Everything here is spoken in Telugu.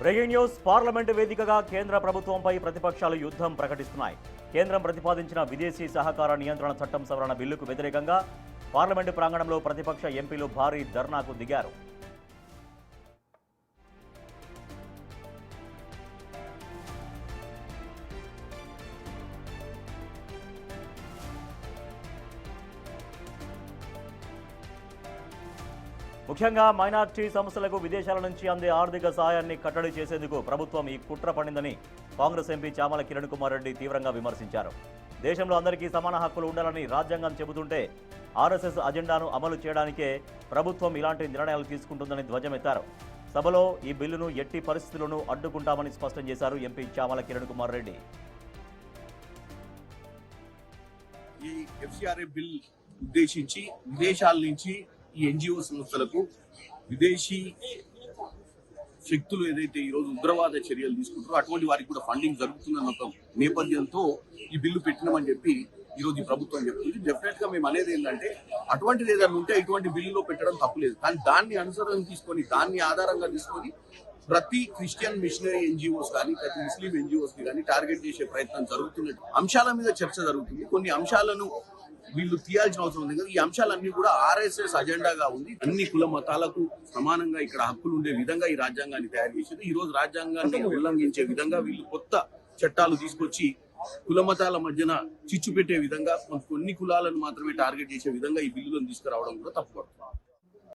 Breaking news. పార్లమెంటు వేదికగా కేంద్ర ప్రభుత్వంపై ప్రతిపక్షాలు యుద్ధం ప్రకటిస్తున్నాయి. కేంద్రం ప్రతిపాదించిన విదేశీ సహకార నియంత్రణ చట్టం సవరణ బిల్లుకు వ్యతిరేకంగా పార్లమెంటు ప్రాంగణంలో ప్రతిపక్ష ఎంపీలు భారీ ధర్నాకు దిగారు. ముఖ్యంగా మైనార్టీ సంస్థలకు విదేశాల నుంచి అందే ఆర్థిక సహాయాన్ని కట్టడి చేసేందుకు ప్రభుత్వం ఈ కుట్ర పడిందని కాంగ్రెస్ ఎంపీ చామల కిరణ్ కుమార్ రెడ్డి తీవ్రంగా విమర్శించారు. దేశంలో అందరికీ సమాన హక్కులు ఉండాలని రాజ్యాంగం చెబుతుంటే ఆర్ఎస్ఎస్ అజెండాను అమలు చేయడానికే ప్రభుత్వం ఇలాంటి నిర్ణయాలు తీసుకుంటుందని ధ్వజమెత్తారు. సభలో ఈ బిల్లును ఎట్టి పరిస్థితుల్లోనూ అడ్డుకుంటామని స్పష్టం చేశారు ఎంపీ చామల కిరణ్ కుమార్ రెడ్డి. ఈ ఎఫ్సిఆర్ఏ బిల్ ఉద్దేశించి విదేశాల నుంచి ఈ ఎన్జిఓ సంస్థలకు విదేశీ శక్తులు ఏదైతే ఈరోజు ఉగ్రవాద చర్యలు తీసుకుంటారో అటువంటి వారికి కూడా ఫండింగ్ జరుగుతుందన్న ఒక నేపథ్యంతో ఈ బిల్లు పెట్టినామని చెప్పి ఈరోజు ఈ ప్రభుత్వం చెప్తుంది. డెఫినెట్ గా మేము అనేది ఏంటంటే అటువంటిది ఏదైనా ఉంటే ఇటువంటి బిల్లులో పెట్టడం తప్పులేదు, కానీ దాన్ని అనుసరణ తీసుకొని దాన్ని ఆధారంగా తీసుకొని ప్రతి క్రిస్టియన్ మిషనరీ ఎన్జిఓస్ కానీ ప్రతి ముస్లిం ఎన్జిఓస్ ని కానీ టార్గెట్ చేసే ప్రయత్నం జరుగుతున్నట్టు అంశాల మీద చర్చ జరుగుతుంది. కొన్ని అంశాలను వీళ్ళు తీయాల్సిన అవసరం ఉంది కదా. ఈ అంశాలన్నీ కూడా ఆర్ఎస్ఎస్ అజెండాగా ఉంది. అన్ని కుల మతాలకు సమానంగా ఇక్కడ హక్కులు ఉండే విధంగా ఈ రాజ్యాంగాన్ని తయారు చేసింది. ఈ రోజు రాజ్యాంగాన్ని ఉల్లంఘించే విధంగా వీళ్ళు కొత్త చట్టాలు తీసుకొచ్చి కుల మతాల మధ్యన చిచ్చు పెట్టే విధంగా కొన్ని కులాలను మాత్రమే టార్గెట్ చేసే విధంగా ఈ బిల్లులను తీసుకురావడం కూడా తప్పుపడుతుంది.